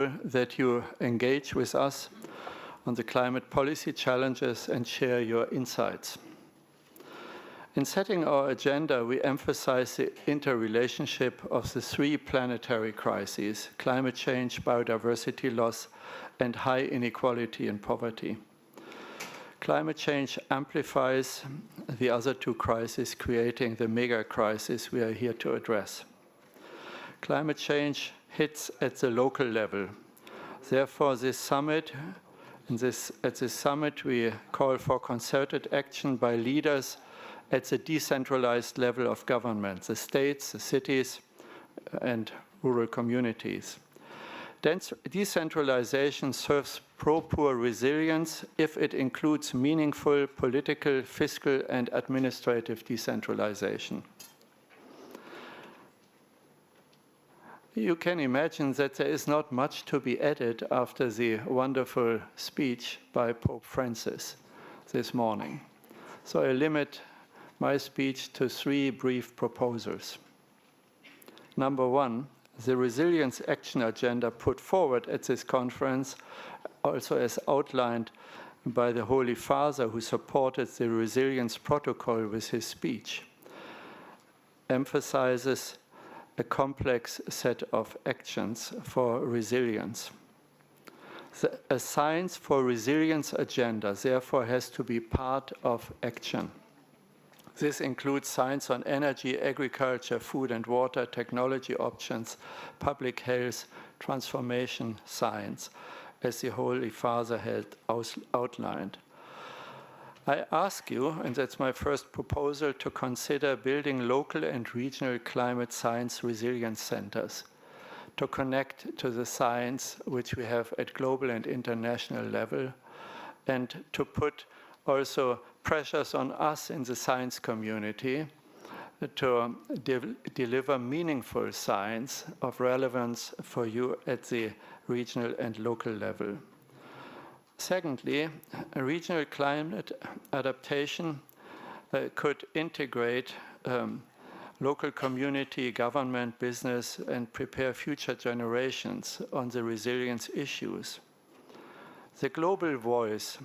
that you engage with us on the climate policy challenges and share your insights. In setting our agenda, we emphasize the interrelationship of the three planetary crises: climate change, biodiversity loss, and high inequality and poverty. Climate change amplifies the other two crises, creating the mega crisis we are here to address. Climate change hits at the local level. Therefore, at this summit, we call for concerted action by leaders at the decentralized level of government, the states, the cities, and rural communities. Decentralization serves pro-poor resilience if it includes meaningful political, fiscal, and administrative decentralization. You can imagine that there is not much to be added after the wonderful speech by Pope Francis this morning. So I limit my speech to three brief proposals. Number one, the Resilience Action Agenda put forward at this conference, also as outlined by the Holy Father who supported the Resilience Protocol with his speech, emphasizes a complex set of actions for resilience. A Science for Resilience agenda, therefore, has to be part of action. This includes science on energy, agriculture, food and water, technology options, public health, transformation science, as the Holy Father had outlined. I ask you, and that's my first proposal, to consider building local and regional climate science resilience centers to connect to the science which we have at global and international level, and to put also pressures on us in the science community to deliver meaningful science of relevance for you at the regional and local level. Secondly, a regional climate adaptation could integrate local community, government, business, and prepare future generations on the resilience issues. The global voice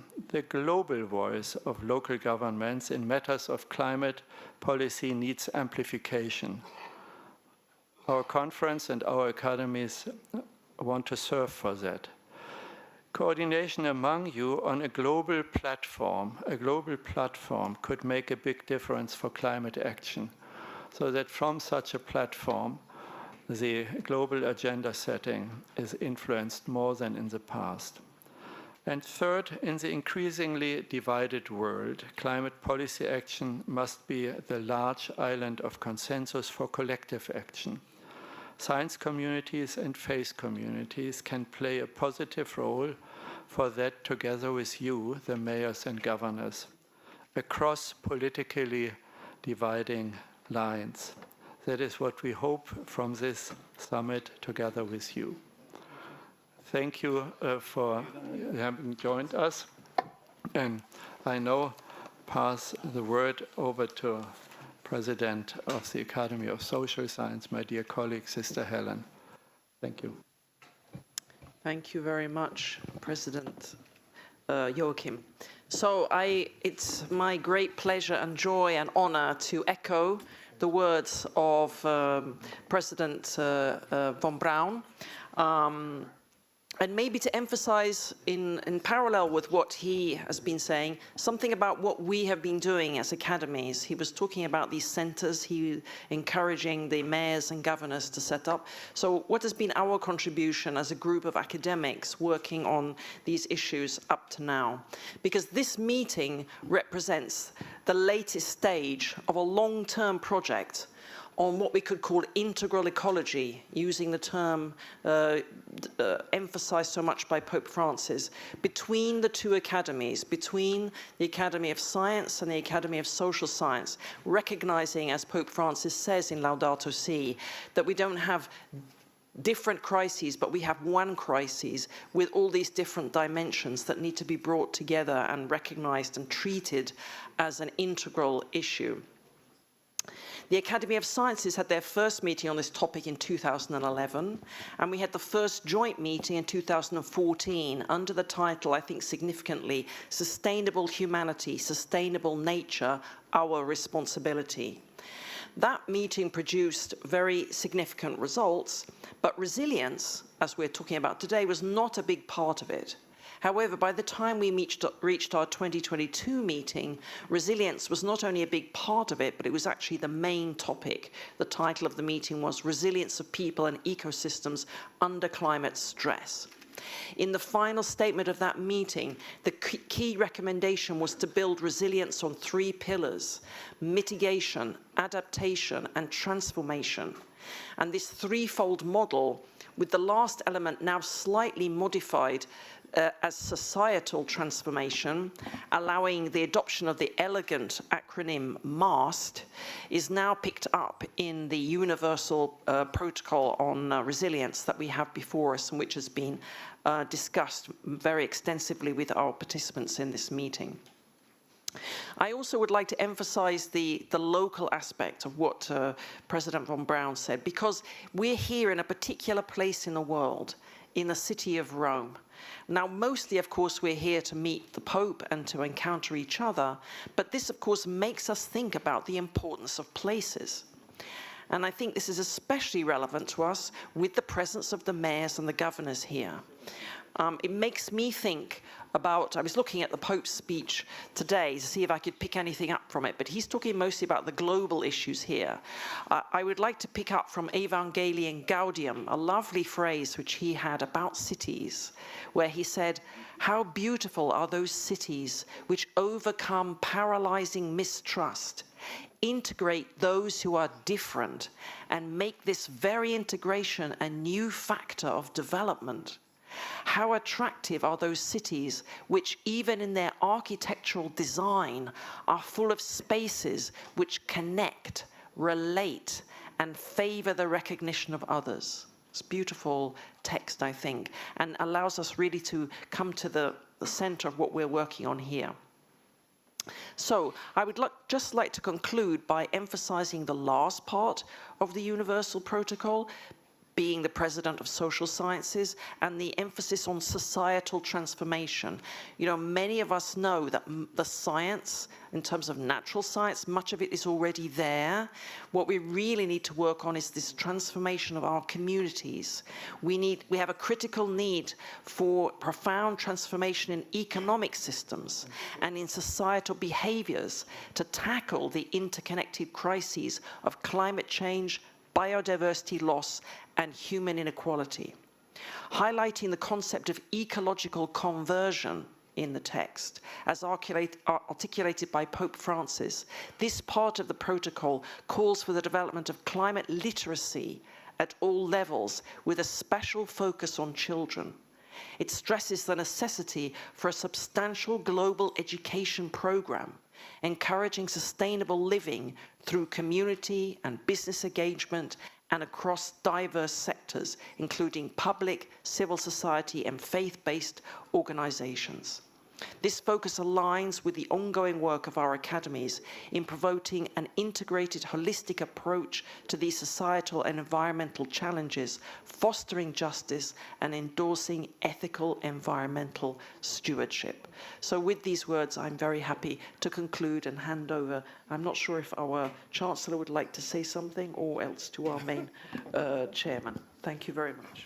of local governments in matters of climate policy needs amplification. Our conference and our academies want to serve for that. Coordination among you on a global platform could make a big difference for climate action, so that from such a platform, the global agenda setting is influenced more than in the past. And third, in the increasingly divided world, climate policy action must be the large island of consensus for collective action. Science communities and faith communities can play a positive role for that together with you, the mayors and governors, across politically dividing lines. That is what we hope from this summit together with you. Thank you for having joined us. And I now pass the word over to President of the Academy of Social Science, my dear colleague, Sister Helen. Thank you. Thank you very much, President Joachim. So it's my great pleasure and joy and honor to echo the words of President von Braun. And maybe to emphasize in parallel with what he has been saying, something about what we have been doing as academies. He was talking about these centers, he encouraging the mayors and governors to set up. So what has been our contribution as a group of academics working on these issues up to now? Because this meeting represents the latest stage of a long-term project on what we could call integral ecology, using the term emphasized so much by Pope Francis, between the two academies, between the Academy of Science and the Academy of Social Science, recognizing, as Pope Francis says in Laudato Si', that we don't have different crises, but we have one crisis with all these different dimensions that need to be brought together and recognized and treated as an integral issue. The Academy of Sciences had their first meeting on this topic in 2011, and we had the first joint meeting in 2014 under the title, I think significantly, Sustainable Humanity, Sustainable Nature, Our Responsibility. That meeting produced very significant results, but resilience, as we're talking about today, was not a big part of it. However, by the time we reached our 2022 meeting, resilience was not only a big part of it, but it was actually the main topic. The title of the meeting was Resilience of People and Ecosystems Under Climate Stress. In the final statement of that meeting, the key recommendation was to build resilience on 3 pillars: mitigation, adaptation, and transformation. And this threefold model, with the last element now slightly modified as societal transformation, allowing the adoption of the elegant acronym MAST, is now picked up in the Universal Protocol on Resilience that we have before us, and which has been discussed very extensively with our participants in this meeting. I also would like to emphasize the local aspect of what President von Braun said, because we're here in a particular place in the world, in the city of Rome. Now, mostly, of course, we're here to meet the Pope and to encounter each other, but this, of course, makes us think about the importance of places. And I think this is especially relevant to us with the presence of the mayors and the governors here. It makes me think about, I was looking at the Pope's speech today to see if I could pick anything up from it, but he's talking mostly about the global issues here. I would like to pick up from Evangelium Gaudium, a lovely phrase which he had about cities, where he said, "How beautiful are those cities which overcome paralyzing mistrust, integrate those who are different, and make this very integration a new factor of development. How attractive are those cities which, even in their architectural design, are full of spaces which connect, relate, and favor the recognition of others." It's a beautiful text, I think, and allows us really to come to the center of what we're working on here. So I would just like to conclude by emphasizing the last part of the Universal Protocol, being the president of social sciences, and the emphasis on societal transformation. You know, many of us know that the science, in terms of natural science, much of it is already there. What we really need to work on is this transformation of our communities. We have a critical need for profound transformation in economic systems and in societal behaviors to tackle the interconnected crises of climate change, biodiversity loss, and human inequality. Highlighting the concept of ecological conversion in the text, as articulated by Pope Francis, this part of the protocol calls for the development of climate literacy at all levels, with a special focus on children. It stresses the necessity for a substantial global education program, encouraging sustainable living through community and business engagement and across diverse sectors, including public, civil society, and faith-based organizations. This focus aligns with the ongoing work of our academies in promoting an integrated, holistic approach to these societal and environmental challenges, fostering justice and endorsing ethical environmental stewardship. So with these words, I'm very happy to conclude and hand over. I'm not sure if our Chancellor would like to say something, or else to our main chairman. Thank you very much.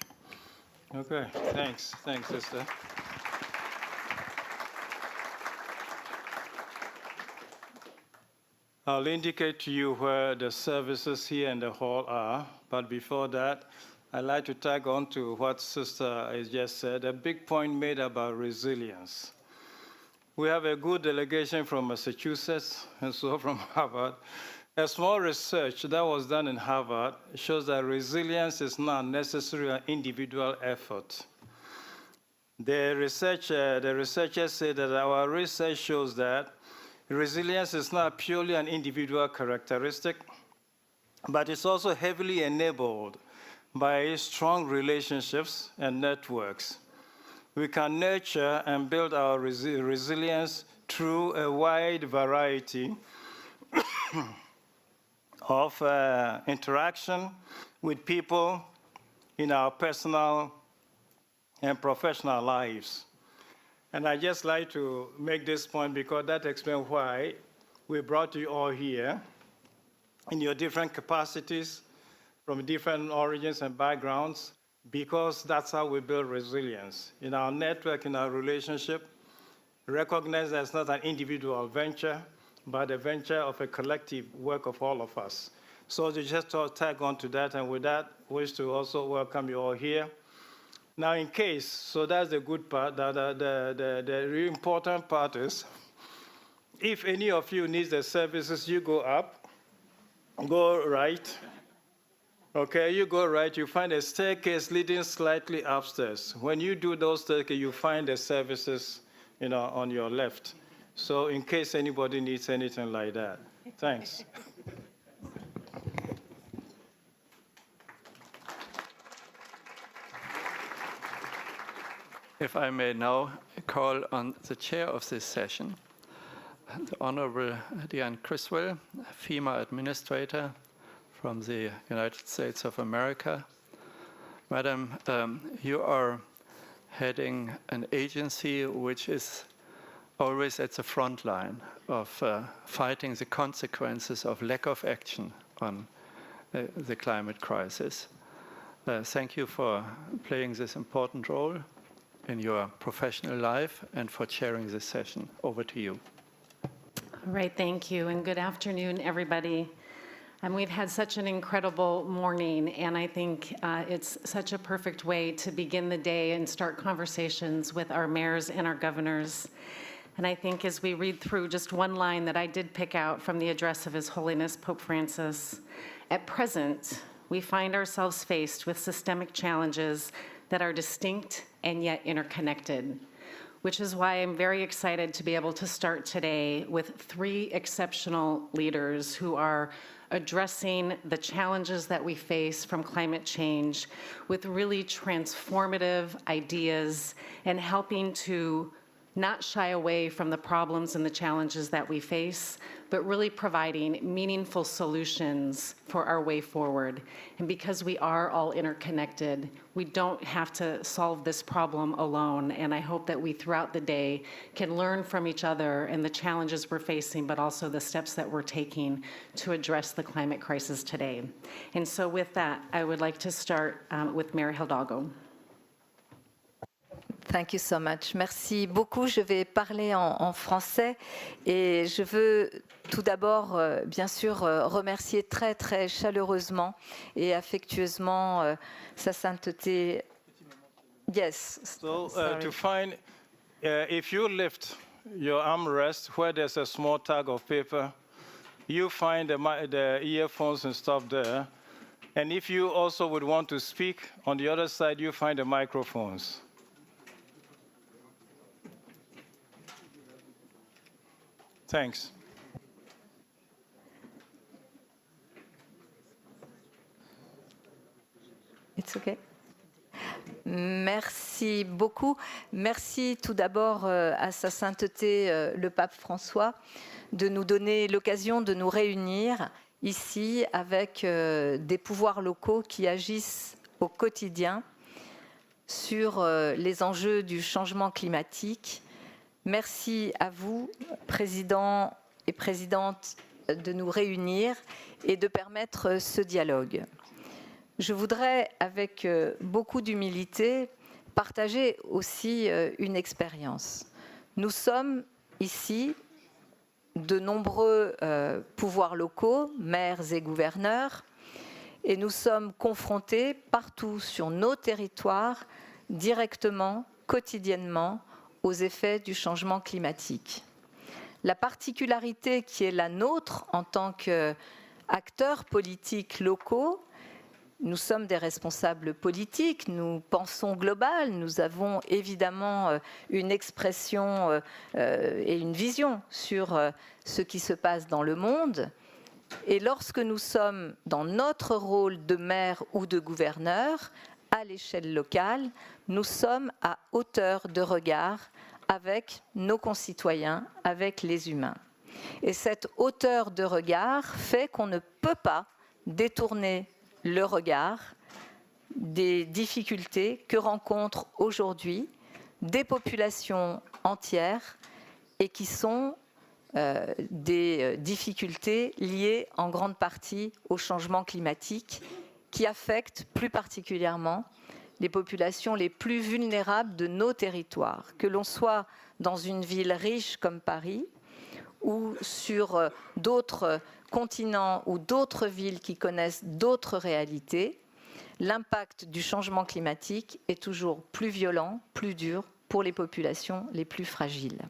Okay, thanks, sister. I'll indicate to you where the services here in the hall are, but before that, I'd like to tag on to what Sister has just said, a big point made about resilience. We have a good delegation from Massachusetts and so from Harvard. A small research that was done in Harvard shows that resilience is not necessarily an individual effort. The researchers say that our research shows that resilience is not purely an individual characteristic, but it's also heavily enabled by strong relationships and networks. We can nurture and build our resilience through a wide variety of interaction with people in our personal and professional lives. And I just like to make this point because that explains why we brought you all here in your different capacities from different origins and backgrounds, because that's how we build resilience. In our network, in our relationship, recognize that it's not an individual venture, but a venture of a collective work of all of us. So to just tag on to that, and with that, wish to also welcome you all here. Now, in case, so that's the good part. The really important part is, if any of you needs the services, you go up, go right. Okay, you go right, you find a staircase leading slightly upstairs. When you do those staircases, you find the services, on your left. So in case anybody needs anything like that. Thanks. If I may now call on the chair of this session, the Honorable Diane Criswell, FEMA Administrator from the United States of America. Madam, you are heading an agency which is always at the front line of fighting the consequences of lack of action on the climate crisis. Thank you for playing this important role in your professional life and for chairing this session. Over to you. All right, thank you, and good afternoon, everybody. We've had such an incredible morning, and I think it's such a perfect way to begin the day and start conversations with our mayors and our governors. And I think as we read through just one line that I did pick out from the address of His Holiness Pope Francis, at present, we find ourselves faced with systemic challenges that are distinct and yet interconnected, which is why I'm very excited to be able to start today with 3 exceptional leaders who are addressing the challenges that we face from climate change with really transformative ideas and helping to not shy away from the problems and the challenges that we face, but really providing meaningful solutions for our way forward. And because we are all interconnected, we don't have to solve this problem alone. And I hope that we, throughout the day, can learn from each other and the challenges we're facing, but also the steps that we're taking to address the climate crisis today. And so with that, I would like to start with Mayor Hidalgo. Thank you so much. Merci beaucoup. Je vais parler en français et je veux tout d'abord, bien sûr, remercier très, très chaleureusement et affectueusement Sa Sainteté. Yes. So to find, if you lift your armrest where there's a small tag of paper, you find the earphones and stuff there. And if you also would want to speak, on the other side, you find the microphones. Thanks. It's okay. Merci beaucoup. Merci tout d'abord à Sa Sainteté le Pape François de nous donner l'occasion de nous réunir ici avec des pouvoirs locaux qui agissent au quotidien sur les enjeux du changement climatique. Merci à vous, présidents et présidentes, de nous réunir et de permettre ce dialogue. Je voudrais, avec beaucoup d'humilité, partager aussi une expérience. Nous sommes ici de nombreux pouvoirs locaux, maires et gouverneurs, et nous sommes confrontés partout sur nos territoires, directement, quotidiennement, aux effets du changement climatique. La particularité qui est la nôtre en tant qu'acteurs politiques locaux, nous sommes des responsables politiques, nous pensons global, nous avons évidemment une expression et une vision sur ce qui se passe dans le monde. Et lorsque nous sommes dans notre rôle de maire ou de gouverneur, à l'échelle locale, nous sommes à hauteur de regard avec nos concitoyens, avec les humains. Et cette hauteur de regard fait qu'on ne peut pas détourner le regard des difficultés que rencontrent aujourd'hui des populations entières et qui sont des difficultés liées en grande partie au changement climatique qui affectent plus particulièrement les populations les plus vulnérables de nos territoires, que l'on soit dans une ville riche comme Paris ou sur d'autres continents ou d'autres villes qui connaissent d'autres réalités. L'impact du changement climatique est toujours plus violent, plus dur pour les populations les plus fragiles.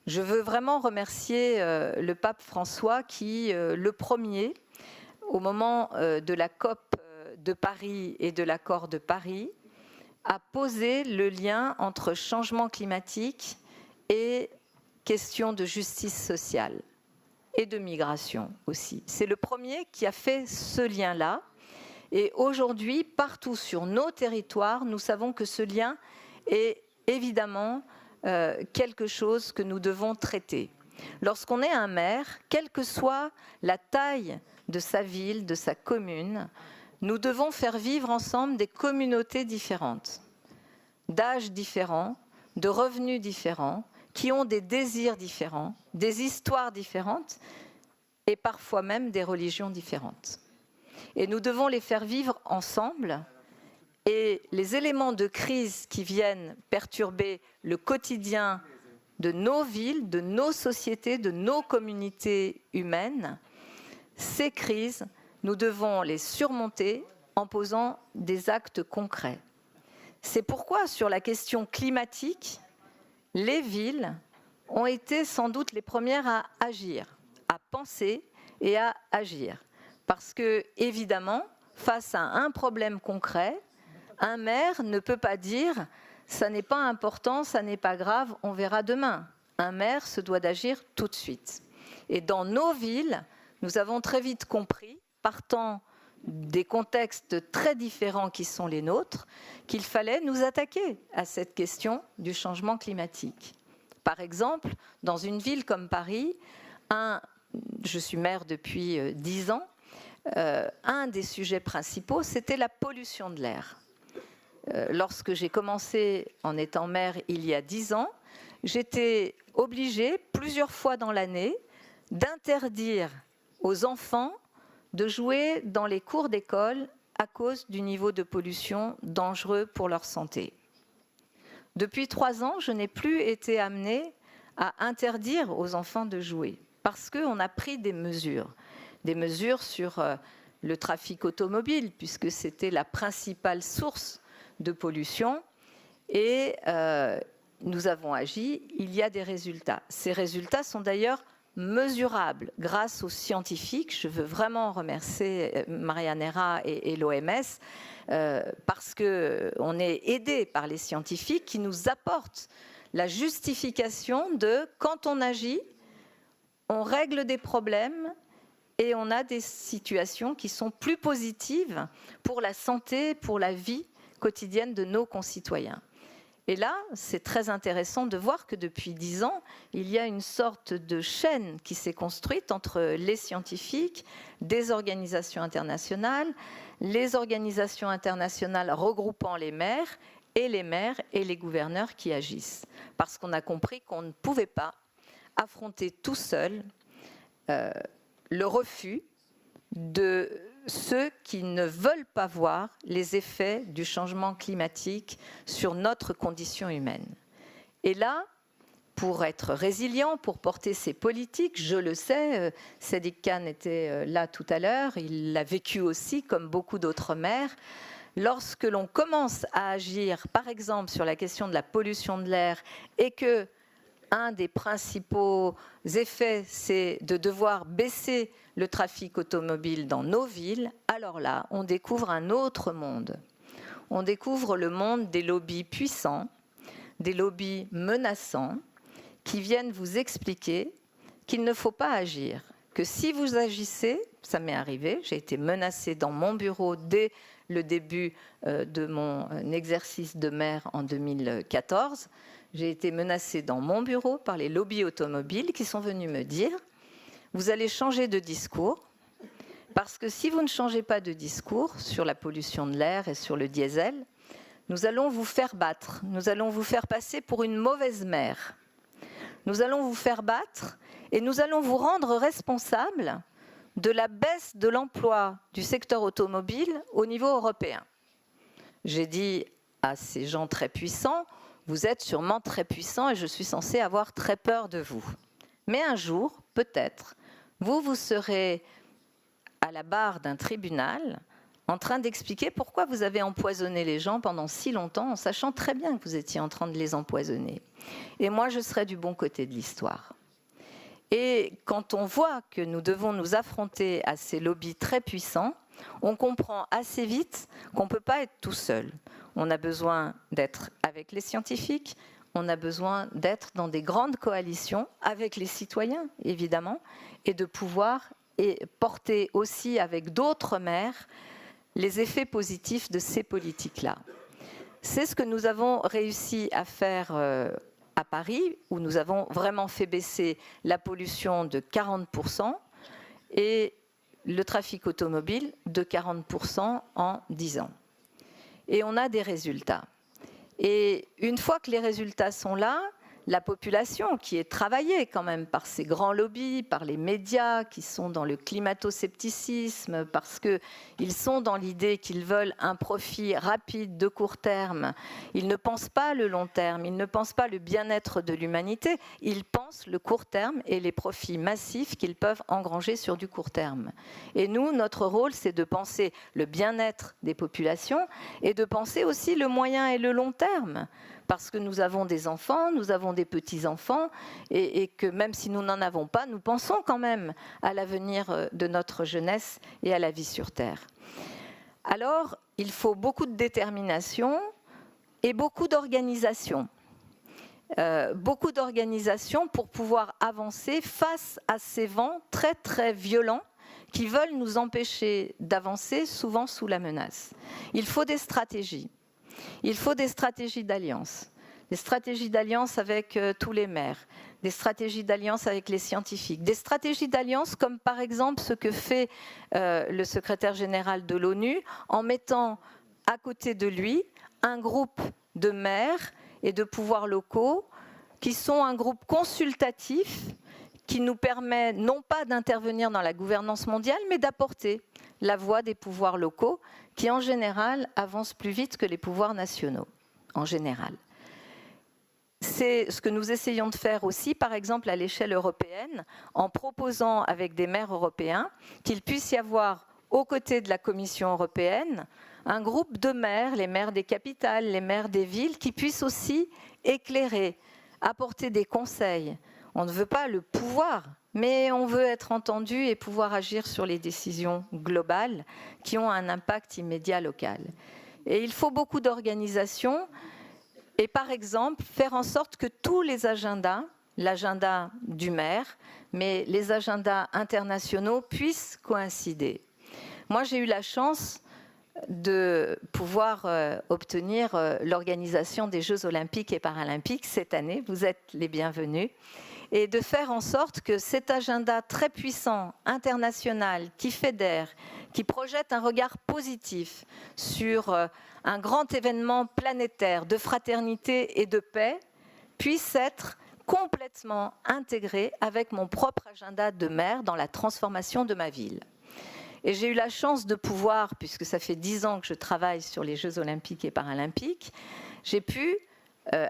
Je veux vraiment remercier le pape François qui, le premier, au moment de la COP de Paris et de l'accord de Paris, a posé le lien entre changement climatique et question de justice sociale et de migration aussi. C'est le premier qui a fait ce lien-là. Et aujourd'hui, partout sur nos territoires, nous savons que ce lien est évidemment quelque chose que nous devons traiter. Lorsqu'on est un maire, quelle que soit la taille de sa ville, de sa commune, nous devons faire vivre ensemble des communautés différentes, d'âges différents, de revenus différents, qui ont des désirs différents, des histoires différentes et parfois même des religions différentes. Et nous devons les faire vivre ensemble. Et les éléments de crise qui viennent perturber le quotidien de nos villes, de nos sociétés, de nos communautés humaines, ces crises, nous devons les surmonter en posant des actes concrets. C'est pourquoi, sur la question climatique, les villes ont été sans doute les premières à agir, à penser et à agir. Parce que, évidemment, face à un problème concret, un maire ne peut pas dire « ça n'est pas important, ça n'est pas grave, on verra demain ». Un maire se doit d'agir tout de suite. Et dans nos villes, nous avons très vite compris, partant des contextes très différents qui sont les nôtres, qu'il fallait nous attaquer à cette question du changement climatique. Par exemple, dans une ville comme Paris, je suis maire depuis 10 ans, un des sujets principaux, c'était la pollution de l'air. Lorsque j'ai commencé en étant maire il y a 10 ans, j'étais obligée, plusieurs fois dans l'année, d'interdire aux enfants de jouer dans les cours d'école à cause du niveau de pollution dangereux pour leur santé. Depuis 3 ans, je n'ai plus été amenée à interdire aux enfants de jouer parce qu'on a pris des mesures sur le trafic automobile, puisque c'était la principale source de pollution, et nous avons agi, il y a des résultats. Ces résultats sont d'ailleurs mesurables grâce aux scientifiques. Je veux vraiment remercier Maria Neira et l'OMS parce qu'on est aidé par les scientifiques qui nous apportent la justification de quand on agit, on règle des problèmes et on a des situations qui sont plus positives pour la santé, pour la vie quotidienne de nos concitoyens. Et là, c'est très intéressant de voir que depuis 10 ans, il y a une sorte de chaîne qui s'est construite entre les scientifiques, des organisations internationales, les organisations internationales regroupant les maires et les gouverneurs qui agissent. Parce qu'on a compris qu'on ne pouvait pas affronter tout seul le refus de ceux qui ne veulent pas voir les effets du changement climatique sur notre condition humaine. Et là, pour être résilient, pour porter ces politiques, je le sais, Sadiq Khan était là tout à l'heure, il l'a vécu aussi comme beaucoup d'autres maires. Lorsque l'on commence à agir, par exemple, sur la question de la pollution de l'air et que un des principaux effets, c'est de devoir baisser le trafic automobile dans nos villes, alors là, on découvre un autre monde. On découvre le monde des lobbies puissants, des lobbies menaçants, qui viennent vous expliquer qu'il ne faut pas agir, que si vous agissez, ça m'est arrivé, j'ai été menacée dans mon bureau dès le début de mon exercice de maire en 2014, j'ai été menacée dans mon bureau par les lobbies automobiles qui sont venus me dire « Vous allez changer de discours, parce que si vous ne changez pas de discours sur la pollution de l'air et sur le diesel, nous allons vous faire battre, nous allons vous faire passer pour une mauvaise mère. Nous allons vous faire battre et nous allons vous rendre responsable de la baisse de l'emploi du secteur automobile au niveau européen. » J'ai dit à ces gens très puissants, vous êtes sûrement très puissants et je suis censée avoir très peur de vous. Mais un jour, peut-être, vous serez à la barre d'un tribunal en train d'expliquer pourquoi vous avez empoisonné les gens pendant si longtemps en sachant très bien que vous étiez en train de les empoisonner. Et moi, je serai du bon côté de l'histoire. Et quand on voit que nous devons nous affronter à ces lobbies très puissants, on comprend assez vite qu'on ne peut pas être tout seul. On a besoin d'être avec les scientifiques, on a besoin d'être dans des grandes coalitions avec les citoyens, évidemment, et de pouvoir porter aussi avec d'autres maires les effets positifs de ces politiques-là. C'est ce que nous avons réussi à faire à Paris, où nous avons vraiment fait baisser la pollution de 40% et le trafic automobile de 40% en 10 ans. Et on a des résultats. Et une fois que les résultats sont là, la population qui est travaillée quand même par ces grands lobbies, par les médias qui sont dans le climato-scepticisme, parce qu'ils sont dans l'idée qu'ils veulent un profit rapide de court terme. Ils ne pensent pas le long terme, ils ne pensent pas le bien-être de l'humanité, ils pensent le court terme et les profits massifs qu'ils peuvent engranger sur du court terme. Et nous, notre rôle, c'est de penser le bien-être des populations et de penser aussi le moyen et le long terme. Parce que nous avons des enfants, nous avons des petits-enfants, et que même si nous n'en avons pas, nous pensons quand même à l'avenir de notre jeunesse et à la vie sur Terre. Alors, il faut beaucoup de détermination et beaucoup d'organisation. Beaucoup d'organisation pour pouvoir avancer face à ces vents très très violents qui veulent nous empêcher d'avancer, souvent sous la menace. Il faut des stratégies. Il faut des stratégies d'alliance. Des stratégies d'alliance avec tous les maires, des stratégies d'alliance avec les scientifiques, des stratégies d'alliance comme par exemple ce que fait le secrétaire général de l'ONU en mettant à côté de lui un groupe de maires et de pouvoirs locaux qui sont un groupe consultatif qui nous permet non pas d'intervenir dans la gouvernance mondiale, mais d'apporter la voix des pouvoirs locaux qui, en général, avancent plus vite que les pouvoirs nationaux, en général. C'est ce que nous essayons de faire aussi, par exemple, à l'échelle européenne, en proposant avec des maires européens qu'il puisse y avoir, aux côtés de la Commission européenne, un groupe de maires, les maires des capitales, les maires des villes, qui puissent aussi éclairer, apporter des conseils. On ne veut pas le pouvoir, mais on veut être entendu et pouvoir agir sur les décisions globales qui ont un impact immédiat local. Et il faut beaucoup d'organisation et, par exemple, faire en sorte que tous les agendas, l'agenda du maire, mais les agendas internationaux puissent coïncider. Moi, j'ai eu la chance de pouvoir obtenir l'organisation des Jeux olympiques et paralympiques cette année. Vous êtes les bienvenus. Et de faire en sorte que cet agenda très puissant, international, qui fédère, qui projette un regard positif sur un grand événement planétaire de fraternité et de paix, puisse être complètement intégré avec mon propre agenda de maire dans la transformation de ma ville. Et j'ai eu la chance de pouvoir, puisque ça fait 10 ans que je travaille sur les Jeux olympiques et paralympiques, j'ai pu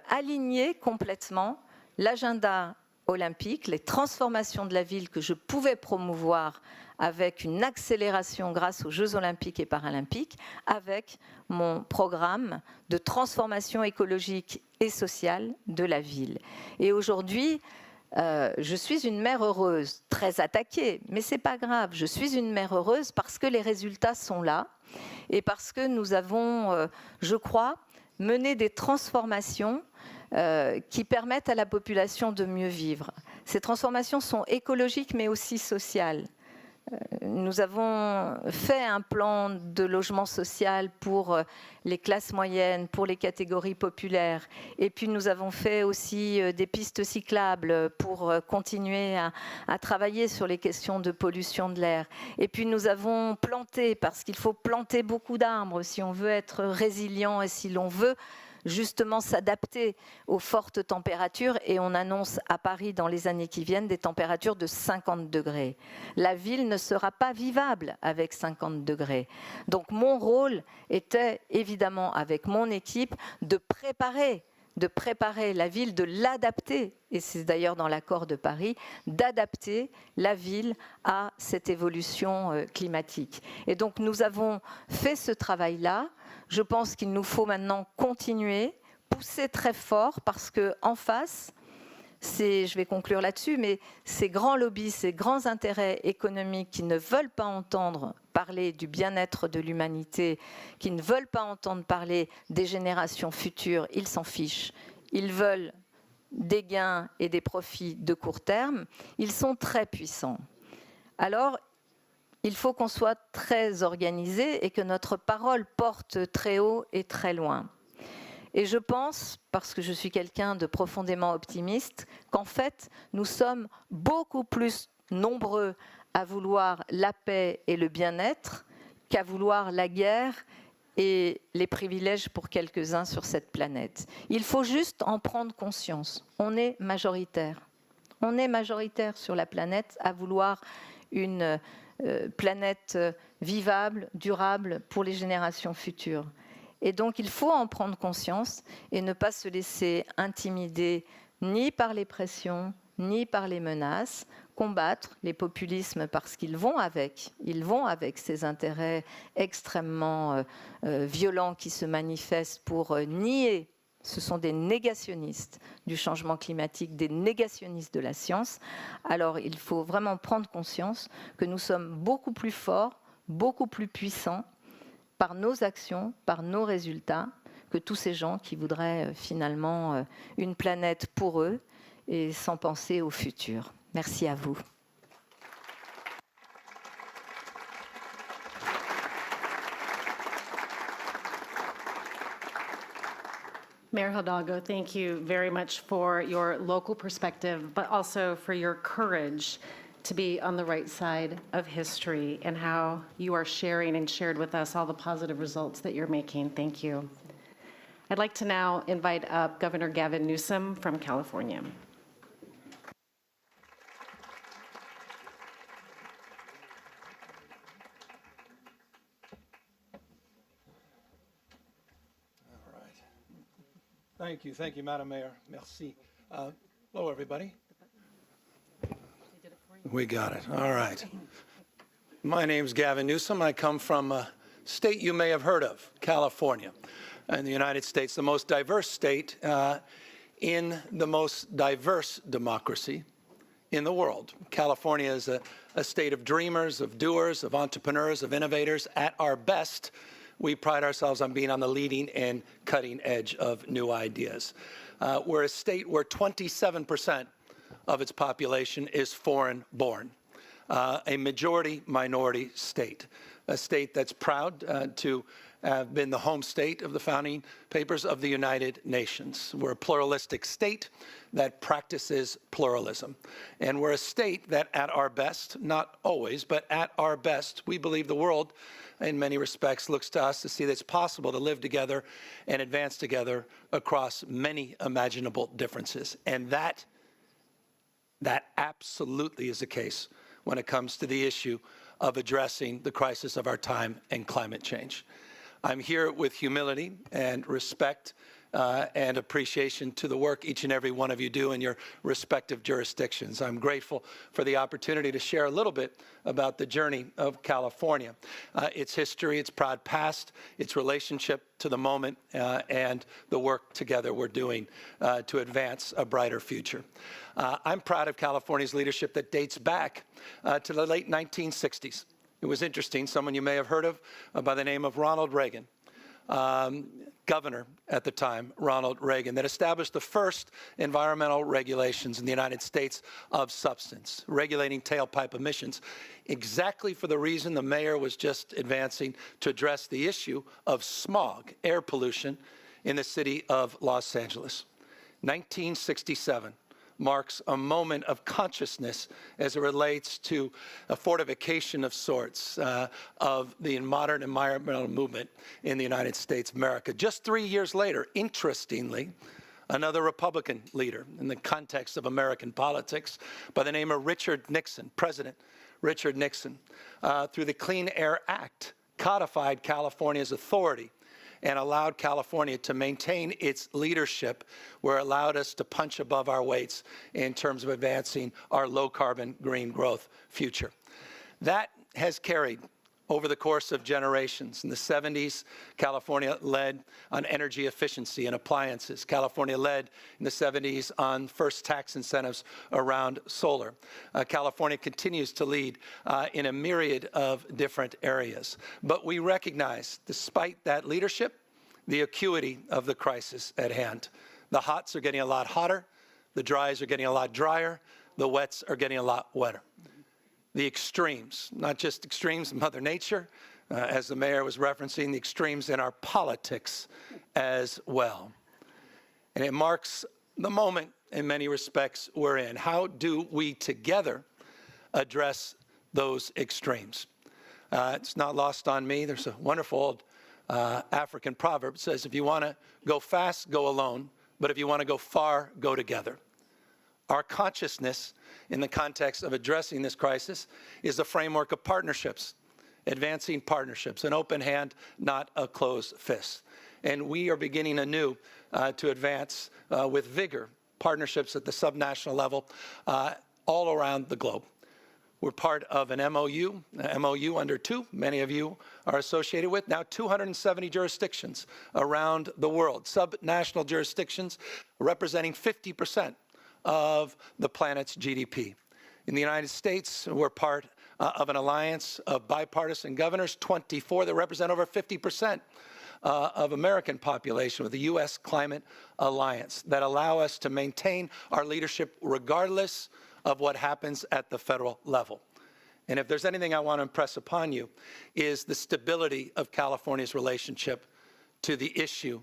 aligner complètement l'agenda olympique, les transformations de la ville que je pouvais promouvoir avec une accélération grâce aux Jeux olympiques et paralympiques, avec mon programme de transformation écologique et sociale de la ville. Et aujourd'hui, je suis une mère heureuse, très attaquée, mais ce n'est pas grave. Je suis une mère heureuse parce que les résultats sont là et parce que nous avons, je crois, mené des transformations qui permettent à la population de mieux vivre. Ces transformations sont écologiques mais aussi sociales. Nous avons fait un plan de logement social pour les classes moyennes, pour les catégories populaires. Et puis nous avons fait aussi des pistes cyclables pour continuer à travailler sur les questions de pollution de l'air. Et puis nous avons planté, parce qu'il faut planter beaucoup d'arbres si on veut être résilient et si l'on veut justement s'adapter aux fortes températures, et on annonce à Paris dans les années qui viennent des températures de 50 degrés. La ville ne sera pas vivable avec 50 degrés. Donc mon rôle était évidemment avec mon équipe de préparer la ville, de l'adapter, et c'est d'ailleurs dans l'accord de Paris, d'adapter la ville à cette évolution climatique. Et donc nous avons fait ce travail-là. Je pense qu'il nous faut maintenant continuer, pousser très fort, parce qu'en face, je vais conclure là-dessus, mais ces grands lobbies, ces grands intérêts économiques qui ne veulent pas entendre parler du bien-être de l'humanité, qui ne veulent pas entendre parler des générations futures, ils s'en fichent. Ils veulent des gains et des profits de court terme. Ils sont très puissants. Alors, il faut qu'on soit très organisé et que notre parole porte très haut et très loin. Et je pense, parce que je suis quelqu'un de profondément optimiste, qu'en fait, nous sommes beaucoup plus nombreux à vouloir la paix et le bien-être qu'à vouloir la guerre et les privilèges pour quelques-uns sur cette planète. Il faut juste en prendre conscience. On est majoritaire. On est majoritaire sur la planète à vouloir une planète vivable, durable pour les générations futures. Et donc il faut en prendre conscience et ne pas se laisser intimider ni par les pressions, ni par les menaces, combattre les populismes parce qu'ils vont avec ces intérêts extrêmement violents qui se manifestent pour nier. Ce sont des négationnistes du changement climatique, des négationnistes de la science. Alors il faut vraiment prendre conscience que nous sommes beaucoup plus forts, beaucoup plus puissants par nos actions, par nos résultats, que tous ces gens qui voudraient finalement une planète pour eux et sans penser au futur. Merci à vous. Mayor Hidalgo, thank you very much for your local perspective, but also for your courage to be on the right side of history and how you are sharing and shared with us all the positive results that you're making. Thank you. I'd like to now invite up Governor Gavin Newsom from California. Thank you, Madam Mayor. Merci. Hello, everybody. We got it. All right. My name's Gavin Newsom. I come from a state you may have heard of, California, in the United States, the most diverse state in the most diverse democracy in the world. California is a state of dreamers, of doers, of entrepreneurs, of innovators. At our best, we pride ourselves on being on the leading and cutting edge of new ideas. We're a state where 27% of its population is foreign-born, a majority-minority state, a state that's proud to have been the home state of the founding papers of the United Nations. We're a pluralistic state that practices pluralism. And we're a state that at our best, not always, but at our best, we believe the world in many respects looks to us to see that it's possible to live together and advance together across many imaginable differences. And that absolutely is the case when it comes to the issue of addressing the crisis of our time and climate change. I'm here with humility and respect and appreciation to the work each and every one of you do in your respective jurisdictions. I'm grateful for the opportunity to share a little bit about the journey of California, its history, its proud past, its relationship to the moment, and the work together we're doing to advance a brighter future. I'm proud of California's leadership that dates back to the late 1960s. It was interesting, someone you may have heard of by the name of Ronald Reagan governor at the time, Ronald Reagan, that established the first environmental regulations in the United States of substance, regulating tailpipe emissions, exactly for the reason the mayor was just advancing, to address the issue of smog, air pollution, in the city of Los Angeles. 1967 marks a moment of consciousness as it relates to a fortification of sorts of the modern environmental movement in the United States of America. Just 3 years later, interestingly, another Republican leader in the context of American politics by the name of Richard Nixon, President Richard Nixon, through the Clean Air Act, codified California's authority and allowed California to maintain its leadership, where it allowed us to punch above our weights in terms of advancing our low-carbon green growth future. That has carried over the course of generations. In the 70s, California led on energy efficiency and appliances. California led in the 70s on first tax incentives around solar. California continues to lead in a myriad of different areas. But we recognize, despite that leadership, the acuity of the crisis at hand. The hots are getting a lot hotter, the dries are getting a lot drier, the wets are getting a lot wetter. The extremes, not just extremes in Mother Nature, as the mayor was referencing, the extremes in our politics as well. And it marks the moment, in many respects, we're in. How do we together address those extremes? It's not lost on me. There's a wonderful old African proverb that says, if you want to go fast, go alone, but if you want to go far, go together. Our consciousness in the context of addressing this crisis is the framework of partnerships, advancing partnerships, an open hand, not a closed fist. And we are beginning anew to advance with vigor partnerships at the subnational level all around the globe. We're part of an MOU under 2, many of you are associated with, now 270 jurisdictions around the world, subnational jurisdictions representing 50% of the planet's GDP. In the United States, we're part of an alliance of bipartisan governors, 24 that represent over 50% of American population, with the U.S. Climate Alliance, that allow us to maintain our leadership regardless of what happens at the federal level. And if there's anything I want to impress upon you, is the stability of California's relationship to the issue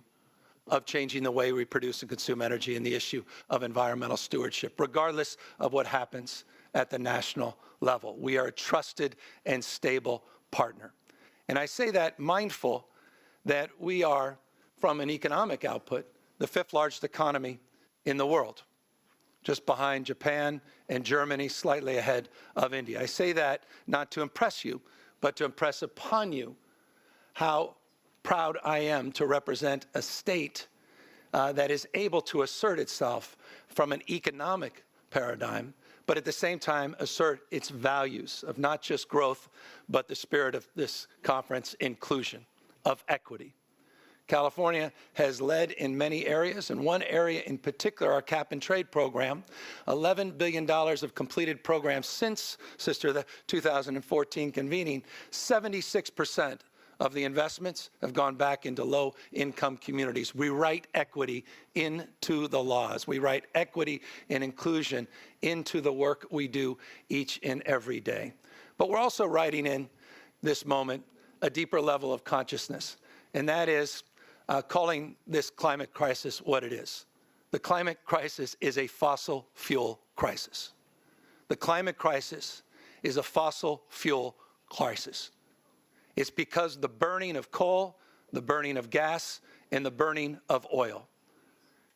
of changing the way we produce and consume energy and the issue of environmental stewardship, regardless of what happens at the national level. We are a trusted and stable partner. And I say that mindful that we are, from an economic output, the 5th largest economy in the world, just behind Japan and Germany, slightly ahead of India. I say that not to impress you, but to impress upon you how proud I am to represent a state that is able to assert itself from an economic paradigm, but at the same time assert its values of not just growth, but the spirit of this conference, inclusion, of equity. California has led in many areas, and one area in particular, our cap and trade program, $11 billion of completed programs since, Sister, the 2014 convening. 76% of the investments have gone back into low-income communities. We write equity into the laws. We write equity and inclusion into the work we do each and every day. But we're also writing in this moment a deeper level of consciousness, and that is calling this climate crisis what it is. The climate crisis is a fossil fuel crisis. The climate crisis is a fossil fuel crisis. It's because the burning of coal, the burning of gas, and the burning of oil.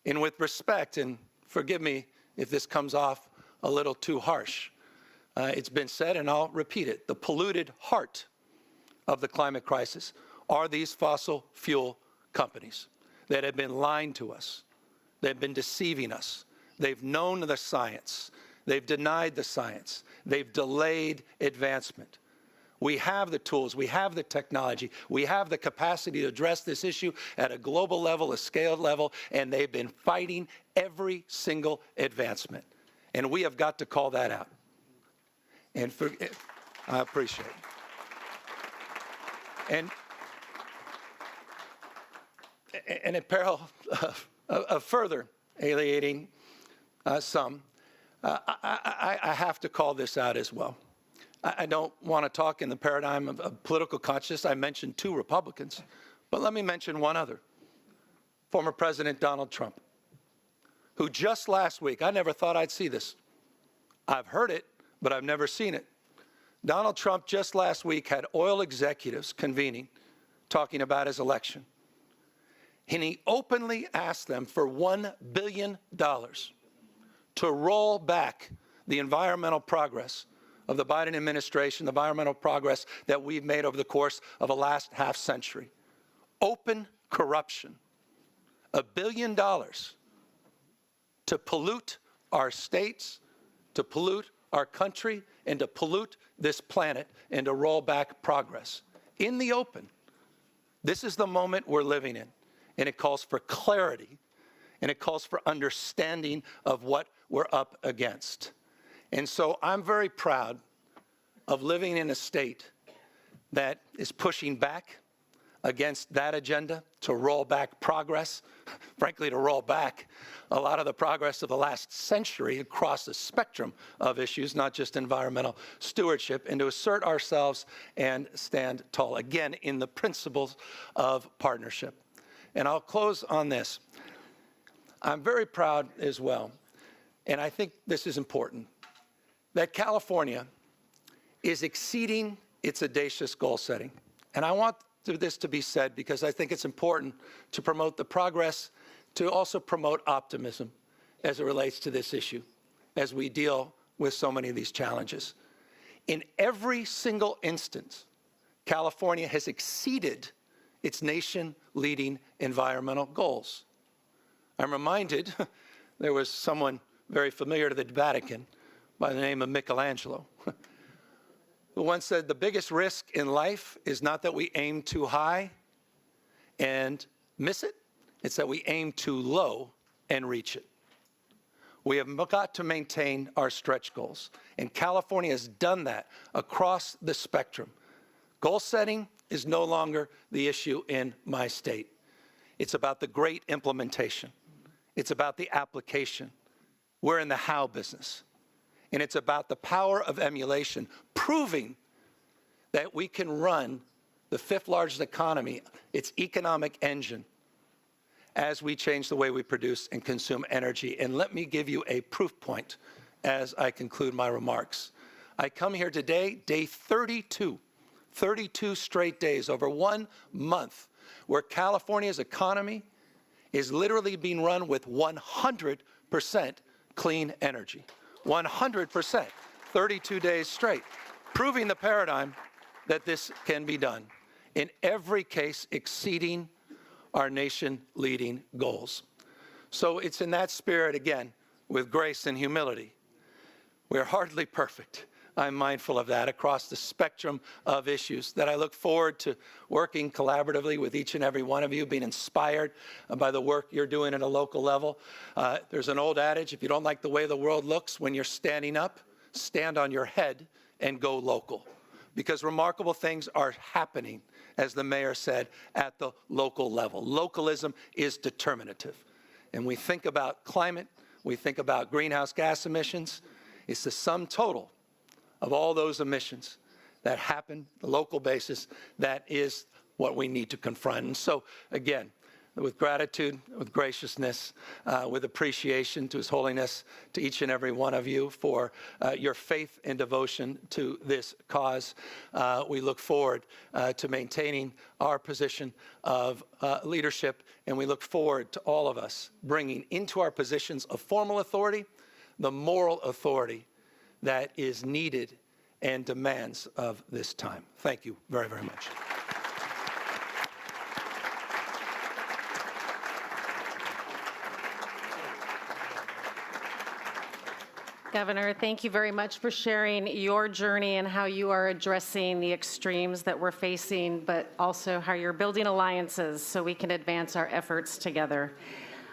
And with respect, and forgive me if this comes off a little too harsh, it's been said, and I'll repeat it, the polluted heart of the climate crisis are these fossil fuel companies that have been lying to us. They've been deceiving us. They've known the science. They've denied the science. They've delayed advancement. We have the tools, we have the technology, we have the capacity to address this issue at a global level, a scaled level, and they've been fighting every single advancement. And we have got to call that out. And I appreciate it. and at peril of further alienating some, I have to call this out as well. I don't want to talk in the paradigm of political consciousness. I mentioned 2 Republicans, but let me mention one other. Former President Donald Trump, who just last week, I never thought I'd see this. I've heard it, but I've never seen it. Donald Trump just last week had oil executives convening, talking about his election. And he openly asked them for $1 billion to roll back the environmental progress of the Biden administration, the environmental progress that we've made over the course of the last half century. Open corruption. $1 billion to pollute our states, to pollute our country, and to pollute this planet, and to roll back progress. In the open. This is the moment we're living in, and it calls for clarity, and it calls for understanding of what we're up against. And so I'm very proud of living in a state that is pushing back against that agenda, to roll back progress, frankly, to roll back a lot of the progress of the last century across the spectrum of issues, not just environmental stewardship, and to assert ourselves and stand tall, again, in the principles of partnership. And I'll close on this. I'm very proud as well, and I think this is important, that California is exceeding its audacious goal setting. And I want this to be said because I think it's important to promote the progress, to also promote optimism as it relates to this issue, as we deal with so many of these challenges. In every single instance, California has exceeded its nation-leading environmental goals. I'm reminded there was someone very familiar to the Vatican by the name of Michelangelo, who once said, the biggest risk in life is not that we aim too high and miss it, it's that we aim too low and reach it. We have got to maintain our stretch goals, and California has done that across the spectrum. Goal setting is no longer the issue in my state. It's about the great implementation. It's about the application. We're in the how business. And it's about the power of emulation, proving that we can run the 5th largest economy, its economic engine, as we change the way we produce and consume energy. And let me give you a proof point as I conclude my remarks. I come here today, day 32 straight days, over 1 month, where California's economy is literally being run with 100% clean energy. 100%, 32 days straight, proving the paradigm that this can be done, in every case exceeding our nation-leading goals. So it's in that spirit, again, with grace and humility. We're hardly perfect. I'm mindful of that across the spectrum of issues, that I look forward to working collaboratively with each and every one of you, being inspired by the work you're doing at a local level. There's an old adage, if you don't like the way the world looks when you're standing up, stand on your head and go local. Because remarkable things are happening, as the mayor said, at the local level. Localism is determinative. And we think about climate, we think about greenhouse gas emissions. It's the sum total of all those emissions that happen, the local basis, that is what we need to confront. And so, again, with gratitude, with graciousness, with appreciation to His Holiness, to each and every one of you for your faith and devotion to this cause, we look forward to maintaining our position of leadership, and we look forward to all of us bringing into our positions of formal authority the moral authority that is needed and demands of this time. Thank you very, very much. Governor, thank you very much for sharing your journey and how you are addressing the extremes that we're facing, but also how you're building alliances so we can advance our efforts together.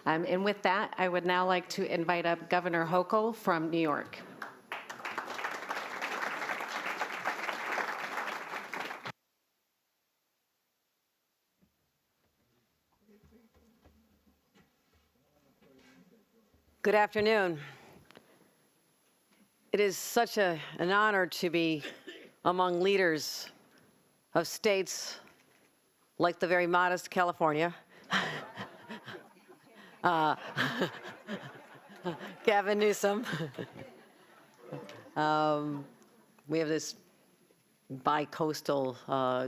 And with that, I would now like to invite up Governor Hochul from New York. Good afternoon. It is such an honor to be among leaders of states like the very modest California. Gavin Newsom. We have this bi-coastal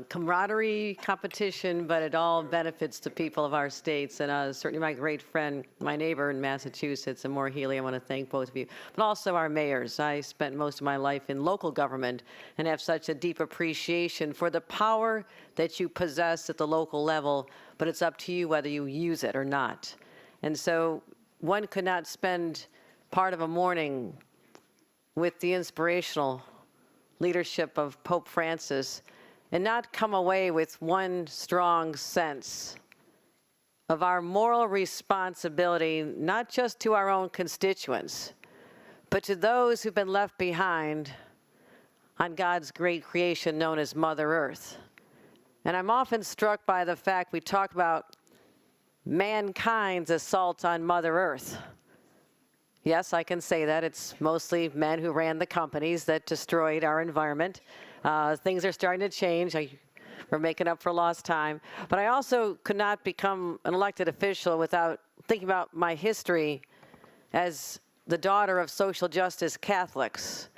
camaraderie competition, but it all benefits the people of our states. And certainly my great friend, my neighbor in Massachusetts, and Maura Healey, I want to thank both of you, but also our mayors. I spent most of my life in local government and have such a deep appreciation for the power that you possess at the local level, but it's up to you whether you use it or not. And so one could not spend part of a morning with the inspirational leadership of Pope Francis and not come away with one strong sense of our moral responsibility, not just to our own constituents, but to those who've been left behind on God's great creation known as Mother Earth. And I'm often struck by the fact we talk about mankind's assault on Mother Earth. Yes, I can say that. It's mostly men who ran the companies that destroyed our environment. Things are starting to change. We're making up for lost time. But I also could not become an elected official without thinking about my history as the daughter of social justice Catholics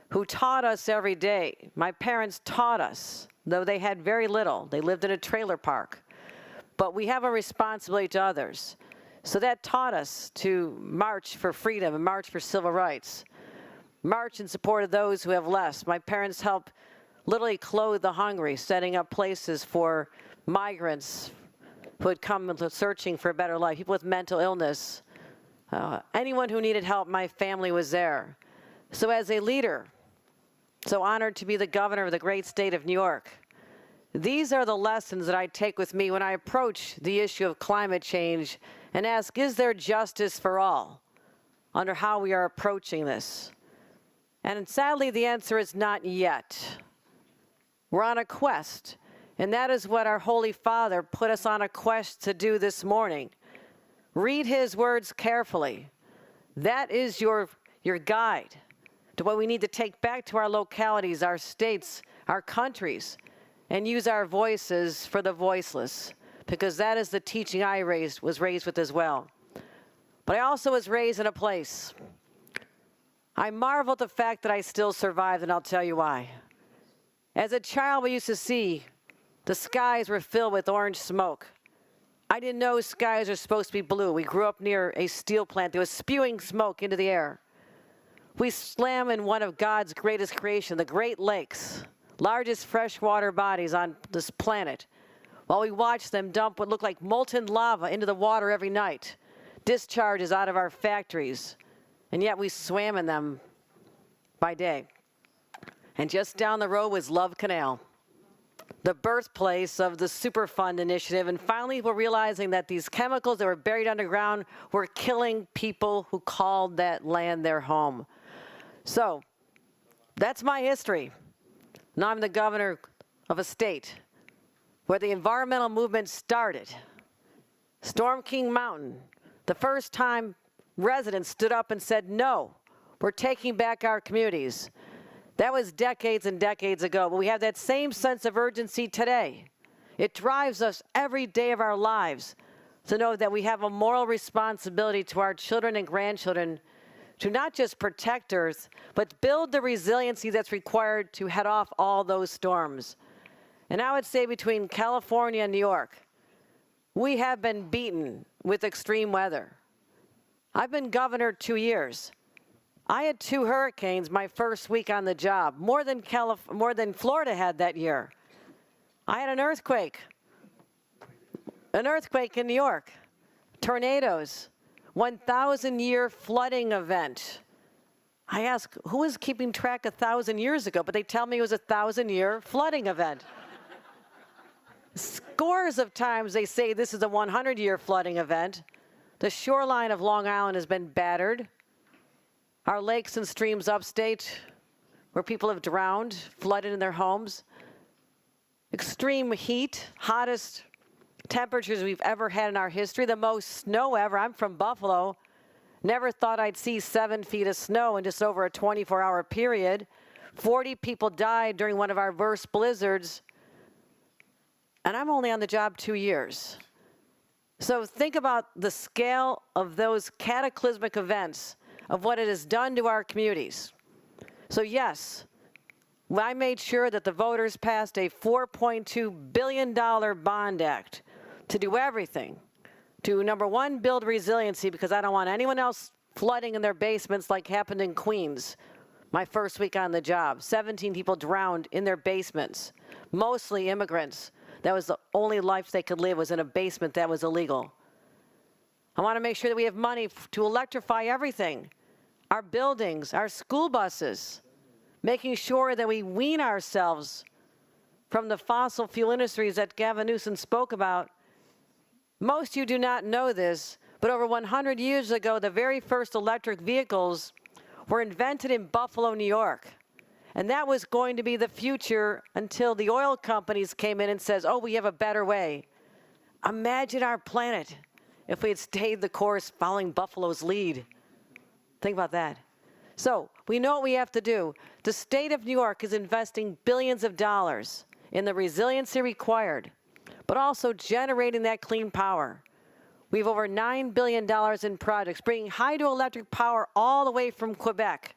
who taught us every day. My parents taught us, though they had very little. They lived in a trailer park. But we have a responsibility to others. So that taught us to march for freedom and march for civil rights, march in support of those who have less. My parents helped literally clothe the hungry, setting up places for migrants who had come searching for a better life, people with mental illness. Anyone who needed help, my family was there. So as a leader, so honored to be the governor of the great state of New York, these are the lessons that I take with me when I approach the issue of climate change and ask, is there justice for all under how we are approaching this? And sadly, the answer is not yet. We're on a quest, and that is what our Holy Father put us on a quest to do this morning. Read his words carefully. That is your guide to what we need to take back to our localities, our states, our countries, and use our voices for the voiceless, because that is the teaching I was raised with as well. But I also was raised in a place. I marvel at the fact that I still survived, and I'll tell you why. As a child, we used to see the skies were filled with orange smoke. I didn't know skies are supposed to be blue. We grew up near a steel plant that was spewing smoke into the air. We swam in one of God's greatest creation, the Great Lakes, largest freshwater bodies on this planet, while we watched them dump what looked like molten lava into the water every night, discharges out of our factories, and yet we swam in them by day. And just down the road was Love Canal, the birthplace of the Superfund initiative, and finally we're realizing that these chemicals that were buried underground were killing people who called that land their home. So, that's my history. Now I'm the governor of a state where the environmental movement started. Storm King Mountain, the first time residents stood up and said, no, we're taking back our communities. That was decades and decades ago, but we have that same sense of urgency today. It drives us every day of our lives to know that we have a moral responsibility to our children and grandchildren to not just protect Earth, but build the resiliency that's required to head off all those storms. And I would say between California and New York, we have been beaten with extreme weather. I've been governor 2 years. I had 2 hurricanes my first week on the job, more than Florida had that year. I had an earthquake in New York, tornadoes, 1,000-year flooding event. I ask, who was keeping track 1,000 years ago? But they tell me it was a 1,000-year flooding event. Scores of times they say this is a 100-year flooding event. The shoreline of Long Island has been battered. Our lakes and streams upstate, where people have drowned, flooded in their homes. Extreme heat, hottest temperatures we've ever had in our history, the most snow ever. I'm from Buffalo, Never thought I'd see 7 feet of snow in just over a 24-hour period. 40 people died during one of our worst blizzards, and I'm only on the job 2 years. So think about the scale of those cataclysmic events, of what it has done to our communities. So yes, I made sure that the voters passed a $4.2 billion bond act to do everything to, number one, build resiliency, because I don't want anyone else flooding in their basements like happened in Queens my first week on the job. 17 people drowned in their basements, mostly immigrants. That was the only life they could live, was in a basement that was illegal. I want to make sure that we have money to electrify everything, our buildings, our school buses, making sure that we wean ourselves from the fossil fuel industries that Gavin Newsom spoke about. Most of you do not know this, but over 100 years ago, the very first electric vehicles were invented in Buffalo, New York. And that was going to be the future until the oil companies came in and says, oh, we have a better way. Imagine our planet if we had stayed the course following Buffalo's lead. Think about that. So we know what we have to do. The state of New York is investing billions of dollars in the resiliency required, but also generating that clean power. We have over $9 billion in projects, bringing hydroelectric power all the way from Quebec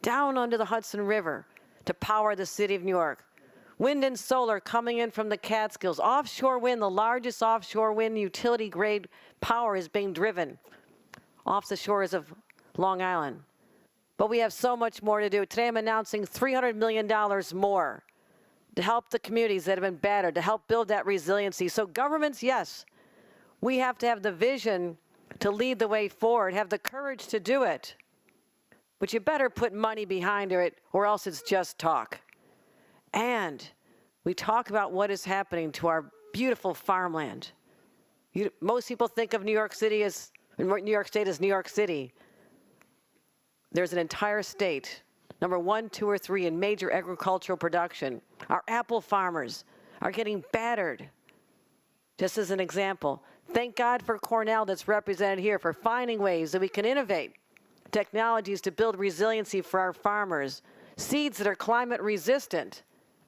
down under the Hudson River to power the city of New York. Wind and solar coming in from the Catskills. Offshore wind, the largest offshore wind utility-grade power is being driven off the shores of Long Island. But we have so much more to do. Today I'm announcing $300 million more to help the communities that have been battered, to help build that resiliency. So governments, yes, we have to have the vision to lead the way forward, have the courage to do it. But you better put money behind it, or else it's just talk. And we talk about what is happening to our beautiful farmland. Most people think of New York State as New York City. There's an entire state, number 1, 2, or 3 in major agricultural production. Our apple farmers are getting battered. Just as an example, thank God for Cornell that's represented here for finding ways that we can innovate technologies to build resiliency for our farmers, seeds that are climate resistant.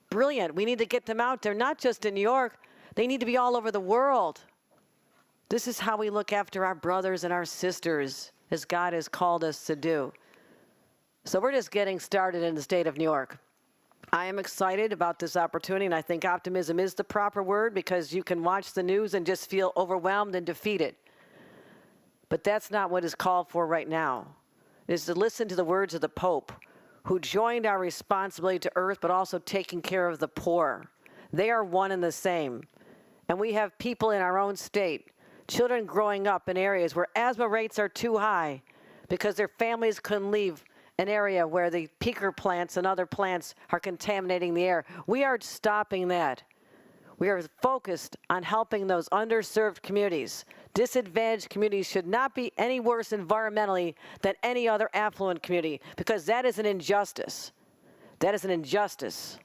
Brilliant. We need to get them out there, not just in New York. They need to be all over the world. This is how we look after our brothers and our sisters, as God has called us to do. So we're just getting started in the state of New York. I am excited about this opportunity, and I think optimism is the proper word, because you can watch the news and just feel overwhelmed and defeated. But that's not what is called for right now. It is to listen to the words of the Pope, who joined our responsibility to earth, but also taking care of the poor. They are one and the same. And we have people in our own state, children growing up in areas where asthma rates are too high because their families couldn't leave an area where the peaker plants and other plants are contaminating the air. We are stopping that. We are focused on helping those underserved communities. Disadvantaged communities should not be any worse environmentally than any other affluent community, because that is an injustice. That is an injustice.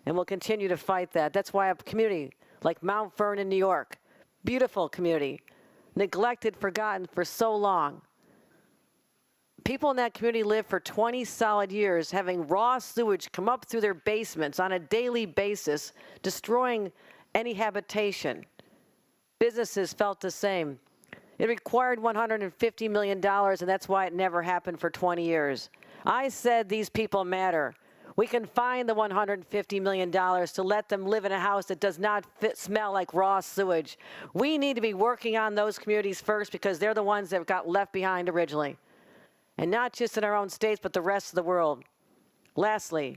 And we'll continue to fight that. That's why a community like Mount Vernon, New York, beautiful community, neglected, forgotten for so long. People in that community live for 20 solid years having raw sewage come up through their basements on a daily basis, destroying any habitation. Businesses felt the same. It required $150 million, and that's why it never happened for 20 years. I said these people matter. We can find the $150 million to let them live in a house that does not smell like raw sewage. We need to be working on those communities first, because they're the ones that got left behind originally. And not just in our own states, but the rest of the world. Lastly,